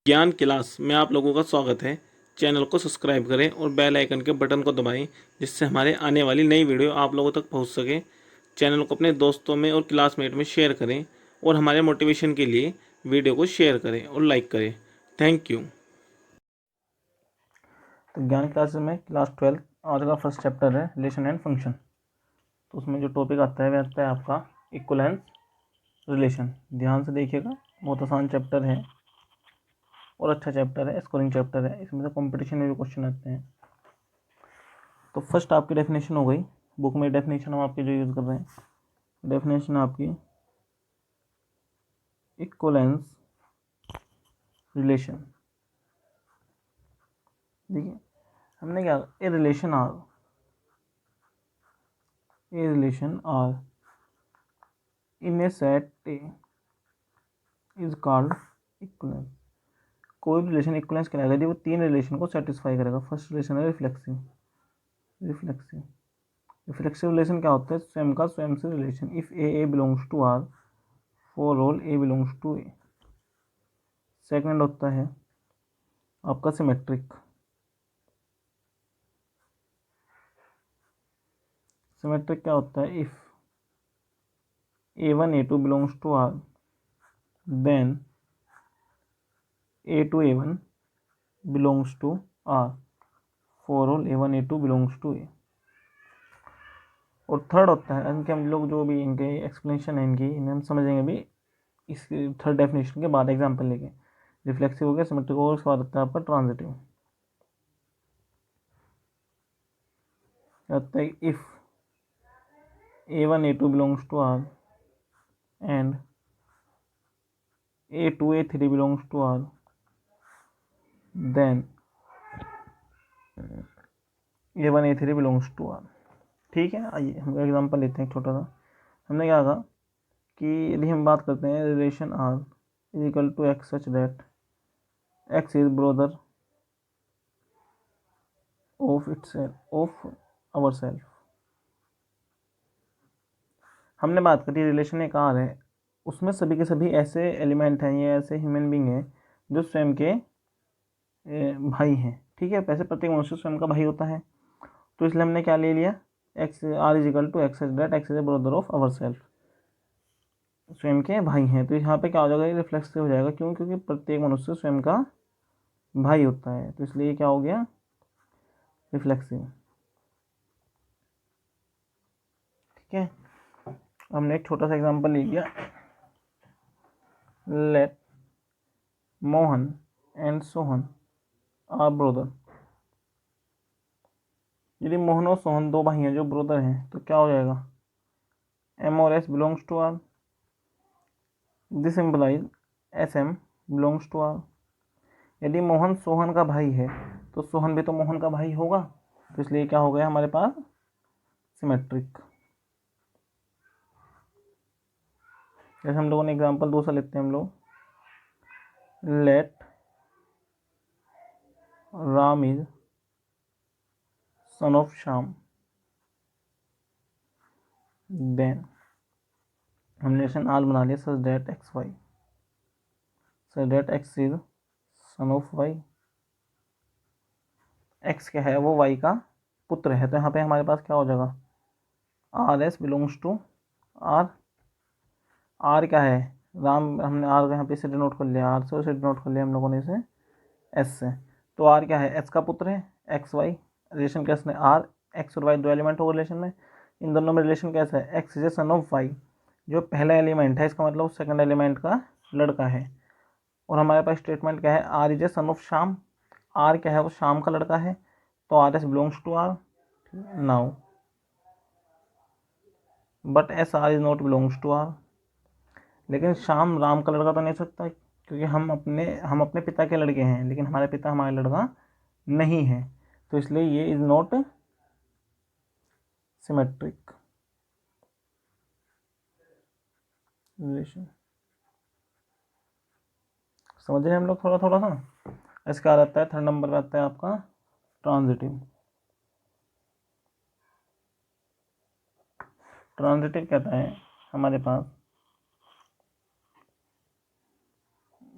ज्ञान क्लास में आप लोगों का स्वागत है। चैनल को सब्सक्राइब करें और बेल आइकन के बटन को दबाएं, जिससे हमारे आने वाली नई वीडियो आप लोगों तक पहुंच सके। चैनल को अपने दोस्तों में और क्लासमेट में शेयर करें और हमारे मोटिवेशन के लिए वीडियो को शेयर करें और लाइक करें। Thank you. तो ज्ञान क्लास में क्लास 12 आज का फर्स्ट चैप्टर है रिलेशन एंड फंक्शन। तो उसमें जो टॉपिक आता है वह आता है आपका इक्विवेलेंस रिलेशन। ध्यान से देखिएगा, बहुत आसान चैप्टर है और अच्छा चैप्टर है, स्कोरिंग चैप्टर है। इसमें से कंपटीशन में भी क्वेश्चन आते हैं। तो फर्स्ट आपकी डेफिनेशन हो गई, बुक में डेफिनेशन हम आपकी जो यूज़ कर रहे हैं, डेफिनेशन आपकी इक्विवेलेंस रिलेशन। देखिए हमने क्या, a relation R in a set A is called equivalence. कोई भी रिलेशन इक्विवेलेंस कहलाएगा यदि वो तीन रिलेशन को सेटिस्फाई करेगा। फर्स्ट रिलेशन है रिफ्लेक्सिव। रिफ्लेक्सिव रिलेशन क्या होता है? स्वयं का स्वयं से relation. If a belongs to R for all a belongs to A. Second होता है आपका सिमेट्रिक। सिमेट्रिक क्या होता है? If A1 A2 belongs to R then A2 A1 belongs to R for all A1 A2 belongs to A. और third होता है, इनके हम लोग जो भी इनके एक्सप्लेनेशन है इनकी, इन्हें हम समझेंगे भी इस थर्ड डेफिनेशन के बाद एग्जाम्पल लेके। रिफ्लेक्सिव हो गया, सिमेट्रिक हो गया, उसके बाद होता है आपका ट्रांजिटिव। होता है if A1 A2 belongs to R and A2 A3 belongs to R then A1 A3 belongs to R. ठीक है, आइए हम एग्जांपल लेते हैं छोटा सा। हमने क्या कहा कि यदि हम बात करते हैं relation R is equal to X such that X is brother of our self. हमने बात करी रिलेशन एक आर है, उसमें सभी के सभी ऐसे एलिमेंट हैं, ये ऐसे ह्यूमन बींग हैं जो स्वयं के भाई हैं। ठीक है, वैसे प्रत्येक मनुष्य स्वयं का भाई होता है। तो इसलिए हमने क्या ले लिया, X R is equal to X such that X is a brother of our self. स्वयं के भाई हैं, तो यहाँ पे क्या हो जाएगा, ये रिफ्लेक्स हो जाएगा। क्यों? क्योंकि प्रत्येक मनुष्य स्वयं का भाई होता है, तो इसलिए क्या हो गया, रिफ्लेक्सिव। ठीक है, हमने एक छोटा सा एग्जांपल ले लिया। Let Mohan and Sohan are brother. यदि मोहन और सोहन दो भाई हैं जो ब्रदर हैं, तो क्या हो जाएगा, एम और S belongs to R. This implies S M belongs to R. यदि मोहन सोहन का भाई है तो सोहन भी तो मोहन का भाई होगा, तो इसलिए क्या हो गया हमारे पास, सिमेट्रिक। जैसे हम लोगों ने एग्जांपल दूसरा लेते हैं हम लोग, let Ram is son of Shyam then हम रिलेशन आर बना लिया such that X Y, such that X is son of Y. X क्या है, वो वाई का पुत्र है, तो यहाँ पे हमारे पास क्या हो जाएगा, R S belongs to R. R क्या है, राम, हमने आर यहाँ पे से डिनोट कर लिया, आर से डिनोट कर लिया हम लोगों ने इसे एस से। तो आर क्या है, एस का पुत्र है, एक्स वाई। रिलेशन कैसे, आर एक्स और वाई दो एलिमेंट होगा रिलेशन में, इन दोनों में रिलेशन कैसा है, X is a son of Y. जो पहला एलिमेंट है इसका मतलब सेकंड एलिमेंट का लड़का है। और हमारे पास स्टेटमेंट क्या है, R is a son of Shyam. R क्या है, वो श्याम का लड़का है, तो R S belongs to R now, but S R is not belongs to R. लेकिन श्याम राम का लड़का तो नहीं हो सकता, क्योंकि हम अपने पिता के लड़के हैं, लेकिन हमारे पिता हमारे लड़का नहीं है, तो इसलिए ये इज नॉट सिमेट्रिक रिलेशन। समझ रहे हैं हम लोग थोड़ा थोड़ा सा। इसका आता है थर्ड नंबर पे आता है आपका ट्रांजिटिव। ट्रांजिटिव कहता है हमारे पास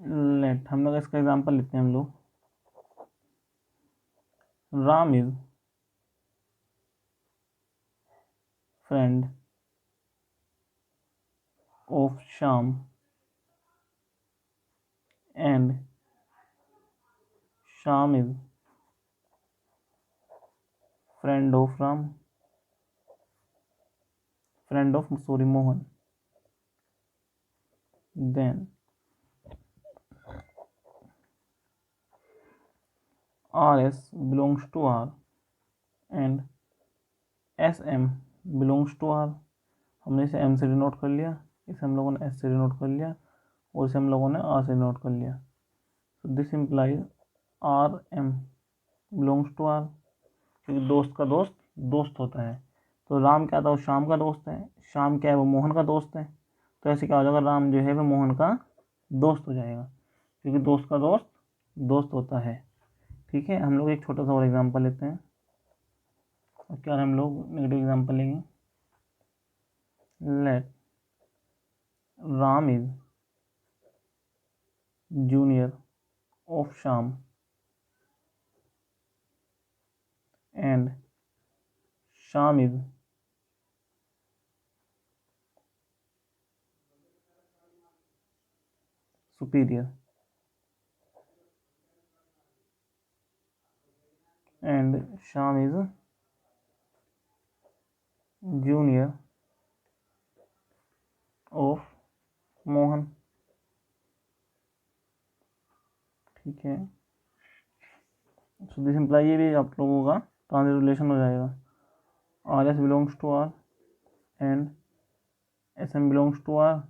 लेट हम लोग इसका एग्जांपल लेते हैं हम लोग, Ram is friend of Shyam and Shyam is friend of Ram, friend of sorry Mohan, then RS belongs to R and SM belongs to R। हमने इसे M से डिनोट कर लिया, इसे हम लोगों ने S से डिनोट कर लिया और इसे हम लोगों ने R से डिनोट कर लिया। So this implies RM belongs to R, क्योंकि दोस्त का दोस्त दोस्त होता है। तो राम क्या था, वो श्याम का दोस्त है, श्याम क्या है, वो मोहन का दोस्त है। तो ऐसे क्या हो जाएगा, राम जो है वो मोहन का दोस्त हो जाएगा, क्योंकि दोस्त का दोस्त दोस्त होता है। ठीक है, हम लोग एक छोटा सा और एग्जांपल लेते हैं। और क्या हम लोग नेगेटिव एग्जांपल लेंगे। Let Ram is junior of Shyam and Shyam is superior and Shyam is junior of Mohan. ठीक है, सो दिस इम्प्लाई, ये भी आप लोगों का ट्रांजिटिव रिलेशन हो जाएगा। RS belongs to R and SM belongs to R,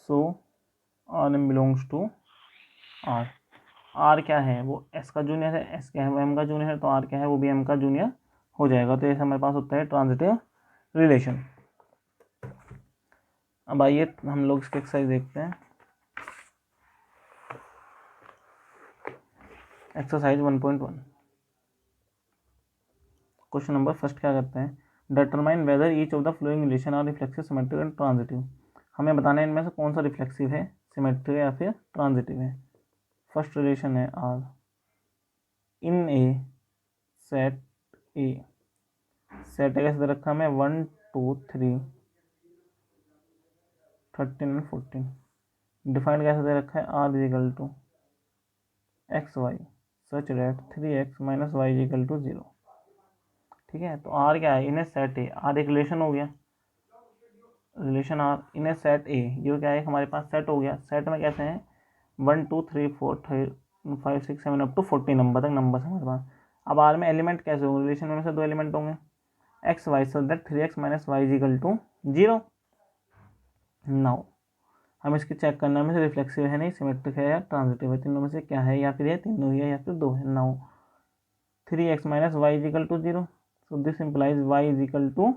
so RM belongs to R। R क्या है, वो S का जूनियर है, S क्या है, वो M का जूनियर है, तो R क्या है, वो भी M का जूनियर हो जाएगा। तो ऐसे हमारे पास होता है ट्रांजिटिव रिलेशन। अब आइए हम लोग इसके एक्सरसाइज देखते हैं। एक्सरसाइज 1.1 क्वेश्चन नंबर फर्स्ट क्या करते हैं, determine whether each of the following relation are reflexive, symmetric and transitive. हमें बताना है इनमें से कौन सा रिफ्लेक्सिव है, सिमेट्रिक या फिर ट्रांजिटिव है। फर्स्ट रिलेशन है R in a set A, set कैसे दे रखा हमें 1 2 3 13 एंड 14। डिफाइंड कैसे दे रखा है, R is equal to X Y such that 3x minus Y is equal to 0। ठीक है, तो आर क्या है, in a set A, R एक रिलेशन हो गया, relation R in a set A, ये क्या है हमारे पास सेट हो गया। सेट में कैसे हैं 1 2 3 4 5 6 7 अप टू 14 नंबर तक नंबर हमारे पास। अब आर में एलिमेंट कैसे होंगे, रिलेशन में से दो एलिमेंट होंगे X Y, so that 3x minus Y is equal to 0। Now हम इसकी चेक करना में से रिफ्लेक्सिव है नहीं सिमेट्रिक है या ट्रांजिटिव है, तीनों में से क्या है, या फिर ये तीनों ही है या फिर दो है। Now 3x minus Y is equal to 0, so this implies Y is equal to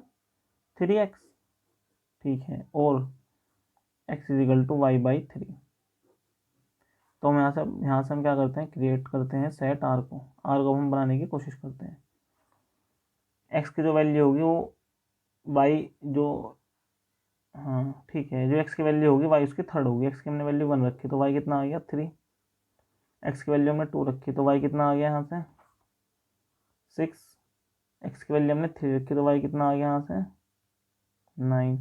3x। ठीक है, और x is equal to Y by 3। तो हम यहाँ से हम क्या करते हैं, क्रिएट करते हैं सेट आर को हम बनाने की कोशिश करते हैं। x की जो वैल्यू होगी वो y जो, हाँ ठीक है, जो x की वैल्यू होगी y उसकी थर्ड होगी। x की हमने वैल्यू 1 रखी तो y कितना आ गया 3, x की वैल्यू हमने 2 रखी तो y कितना आ गया यहाँ से 6, x की वैल्यू हमने 3 रखी तो y कितना आ गया यहाँ से 9,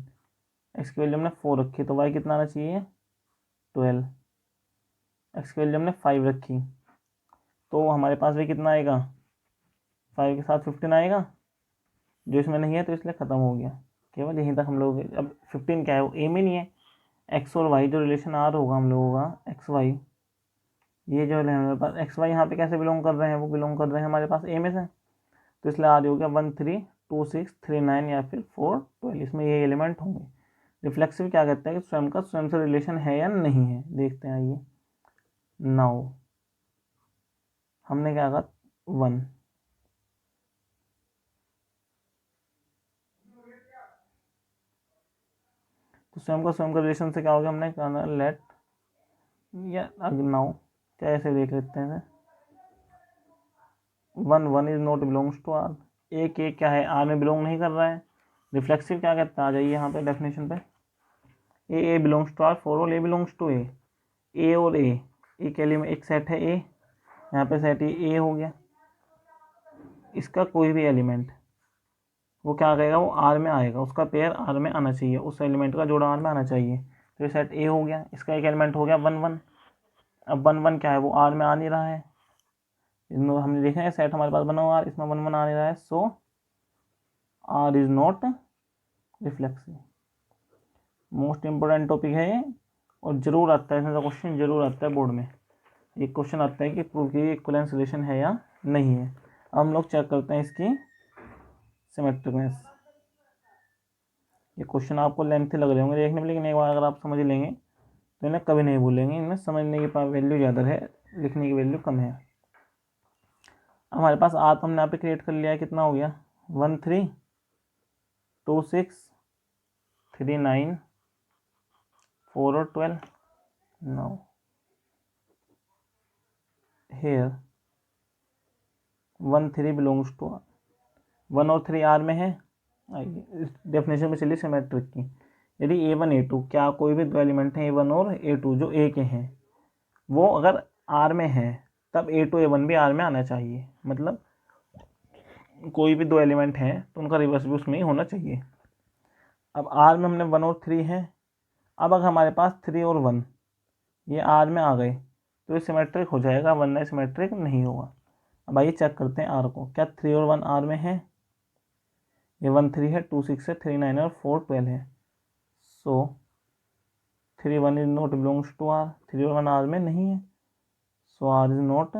x की वैल्यू हमने 4 रखी तो y कितना आना चाहिए 12, x की वैल्यू हमने 5 रखी तो हमारे पास भी कितना आएगा 5 के साथ 15 आएगा, जो इसमें नहीं है तो इसलिए ख़त्म हो गया, केवल यहीं तक हम लोग। अब 15 क्या है, वो ए में नहीं है, एक्स और वाई जो रिलेशन आर होगा हम लोगों का एक्स वाई, ये जो है हमारे पास एक्स वाई यहाँ पे कैसे बिलोंग कर रहे हैं, वो बिलोंग कर रहे हैं हमारे पास ए में से, तो इसलिए आर हो गया 1 3 2 6 3 9 या फिर 4 12, इसमें ये एलिमेंट होंगे। रिफ्लेक्सिव क्या कहता है कि स्वयं का स्वयं से रिलेशन है या नहीं है, देखते हैं आइए। नाउ हमने क्या कहा 1, तो स्वयं का रिलेशन से क्या हो गया, हमने कहा लेट या अगर नाउ क्या ऐसे देख लेते हैं 1 is not belongs to R, एक क्या है आर में बिलोंग नहीं कर रहा है। रिफ्लेक्सिव क्या कहता है, आ जाइए यहाँ पे डेफिनेशन पे, a belongs to R for all a belongs to A, a और ए, एक एलिमेंट, एक सेट है ए, यहाँ पे सेट ए हो गया, इसका कोई भी एलिमेंट वो क्या करेगा, वो आर में आएगा, उसका पेयर आर में आना चाहिए, उस एलिमेंट का जोड़ा आर में आना चाहिए। तो ये सेट ए हो गया, इसका एक एलिमेंट हो गया 1 1। अब 1 1 क्या है, वो आर में आ नहीं रहा है, इसमें हमने देखा है सेट हमारे पास बना हुआ, इसमें 1 1 आ नहीं रहा है, so R is not reflexive. Most important topic है ये, और जरूर आता है इसमें क्वेश्चन, जरूर आता है बोर्ड में। ये क्वेश्चन आता है कि प्रूव की इक्विवेलेंस रिलेशन है या नहीं है। अब हम लोग चेक करते हैं इसकी सिमेट्रिकनेस। ये क्वेश्चन आपको लेंथी लग रहे होंगे देखने में, लेकिन एक बार अगर आप समझ लेंगे तो इन्हें कभी नहीं भूलेंगे, इनमें समझने की वैल्यू ज़्यादा है, लिखने की वैल्यू कम है। हमारे पास आर तो हमने यहाँ पे क्रिएट कर लिया है, कितना हो गया 1 3 2 6 3 9 4 और 12। Now here 1 3 belongs to R, 1 और 3 आर में है। आइए इस डेफिनेशन में चलिए सिमेट्रिक की। यदि A1 A2 क्या कोई भी दो एलिमेंट हैं A1 और A2 जो A के हैं, वो अगर R में है तब A2 A1 भी R में आना चाहिए। मतलब कोई भी दो एलिमेंट हैं तो उनका रिवर्स भी उसमें ही होना चाहिए। अब R में हमने 1 और 3 है, अब अगर हमारे पास 3 और 1 ये R में आ गए तो ये सिमेट्रिक हो जाएगा, वरना सिमेट्रिक नहीं होगा। अब आइए चेक करते हैं R को, क्या 3 और 1 R में है, ये 1 3 है, 2 6 है, 3 9 है और 4 12 है। So 3 1 is not belongs to R, 3 और 1 आर में नहीं है, so R is not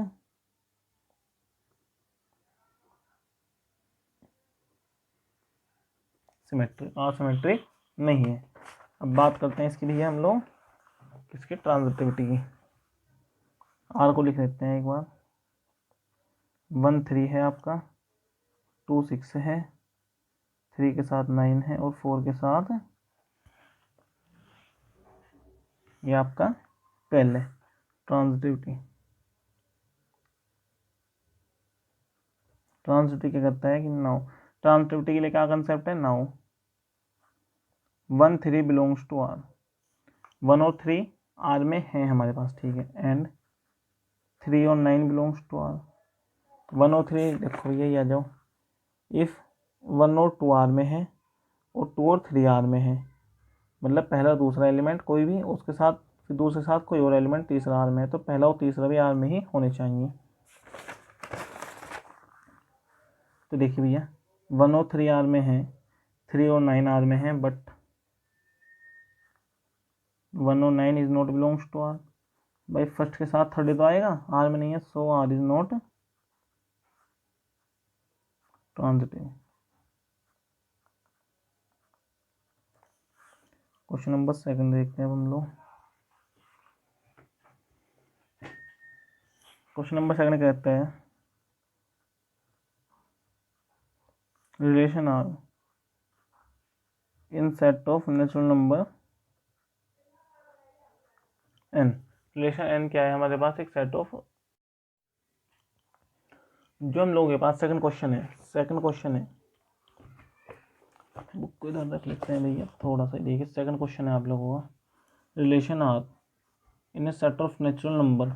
symmetric, R symmetric नहीं है। अब बात करते हैं इसके लिए हम लोग किसके ट्रांजिटिविटी की। आर को लिख लेते हैं एक बार, 1 3 है आपका, 2 6 है, 3 के साथ 9 है और 4 के साथ ये आपका 12 है। ट्रांजिटिविटी, ट्रांजिटिविटी क्या करता है कि नाउ, ट्रांजिटिविटी के लिए क्या कंसेप्ट है, नाउ 1 3 बिलोंग्स टू आर, 1 और 3 आर में है हमारे पास, ठीक है, एंड 3 और 9 बिलोंग्स टू आर। 1 और 3 देखो यही आ जाओ, इफ़ 1 और 2 आर में है और 2 और 3 आर में है, मतलब पहला दूसरा एलिमेंट कोई भी, उसके साथ फिर दूसरे साथ कोई और एलिमेंट तीसरा आर में है, तो पहला और तीसरा भी आर में ही होने चाहिए। तो देखिए भैया 1 और 3 आर में है, 3 और 9 आर में है, बट 1 और 9 is not belongs to R. भाई फर्स्ट के साथ थर्ड तो आएगा, आर में नहीं है, so R is not transitive. Question number 2 देखते हैं हम लोग। क्वेश्चन नंबर 2 कहता है relation R in set of natural number N. Relation N क्या है हमारे पास, एक सेट ऑफ, जो हम लोगों के पास सेकंड क्वेश्चन है, बुक को इधर रख लेते हैं भैया, थोड़ा सा देखिए। सेकंड क्वेश्चन है आप लोगों का, relation R in a set of natural number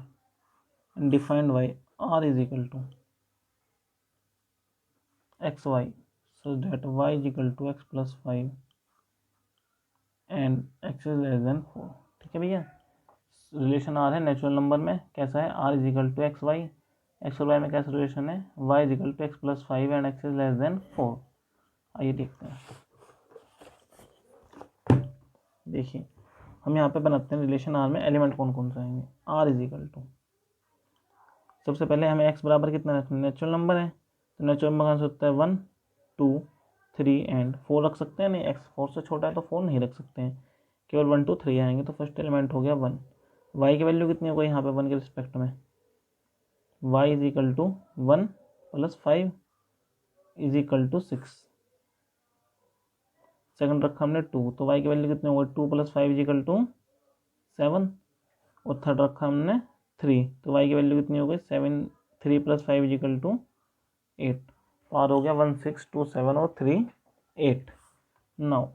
defined by R is equal to X Y, so that Y is equal to X plus 5 and X is less than 4। ठीक है भैया, relation R है natural number में, कैसा है, R is equal to X Y, X और Y में कैसा रिलेशन है, Y is equal to X plus 5 and X is less than 4। आइए देखते हैं, देखिए हम यहाँ पे बनाते हैं रिलेशन आर में एलिमेंट कौन कौन से आएंगे। आर इज इक्वल टू, सबसे पहले हमें एक्स बराबर कितना रखना है, नेचुरल नंबर है, तो नेचुरल नंबर कौन सा होता है 1 2 3 एंड 4 रख सकते हैं, नहीं एक्स 4 से छोटा है तो 4 नहीं रख सकते हैं, केवल 1 2 3 आएंगे, तो फर्स्ट एलिमेंट हो गया 1। वाई की वैल्यू कितनी होगी यहाँ पे 1 के रिस्पेक्ट में, y is equal to 1 plus 5 is equal to 6। Second रखा हमने 2, तो y की वैल्यू कितनी होगी 2 प्लस 5 इज इक्वल टू 7। और थर्ड रखा हमने 3, तो y की वैल्यू कितनी हो गई 7, 3 प्लस 5 इज इक्वल टू 8। तो आर हो गया 1 6 2 7 और 3 8। नाउ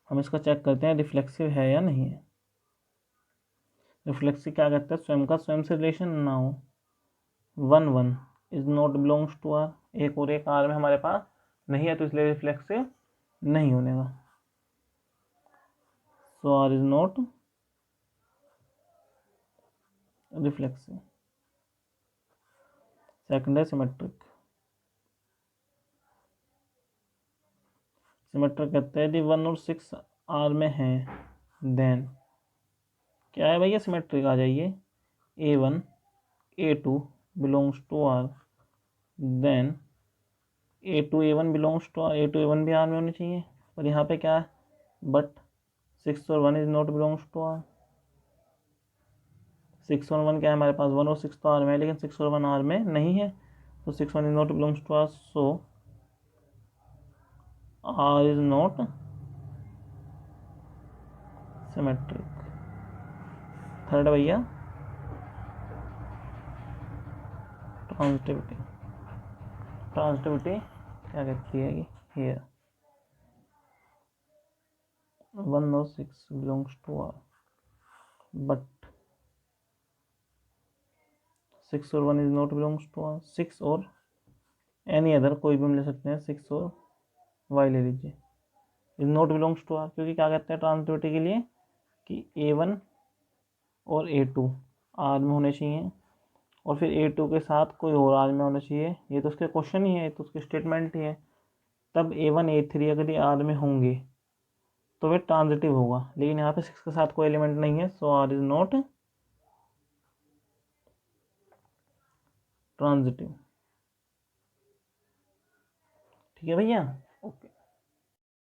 हम इसका चेक करते हैं रिफ्लेक्सिव है या नहीं है। रिफ्लेक्सिव क्या कहते हैं, स्वयं का स्वयं से रिलेशन ना हो। 1 1 is not belongs to R, एक और एक आर में हमारे पास नहीं है, तो इसलिए रिफ्लेक्सिव नहीं होने का। So R is not reflexive. Second है सिमेट्रिक। सिमेट्रिक कहते हैं यदि 1 और 6 आर में है, देन क्या है भैया, सिमेट्रिक आ जाइए। A1 A2 belongs to R, then A2 A1 belongs to R, A2 A1 भी आर में होनी चाहिए। और यहाँ पे क्या है, बट 6 और 1 is not belongs to R. 6 और 1 क्या है हमारे पास, 1 और 6 तो आर में है, लेकिन 6 और 1 आर में नहीं है, तो 6 1 is not belongs to R, so R is not symmetric. Third भैया ट्रांजिटिविटी। ट्रांजिटिविटी क्या कहती है कि हियर 1 और 6 बिलोंग्स टू आर, बट 6 और 1 is not belongs to R. 6 और एनी अदर कोई भी हम ले सकते हैं, 6 और वाई ले लीजिए, is not belongs to R, क्योंकि क्या कहते हैं ट्रांजिटिविटी के लिए कि A1 और A2 आर में होने चाहिए, और फिर A2 के साथ कोई और आर में होना चाहिए। ये तो उसके क्वेश्चन ही है, ये तो उसकी स्टेटमेंट ही है। तब A1 A3 अगर ये आर में होंगे तो वे ट्रांजिटिव होगा, लेकिन यहाँ पे 6 के साथ कोई एलिमेंट नहीं है, so R is not transitive. ठीक है भैया।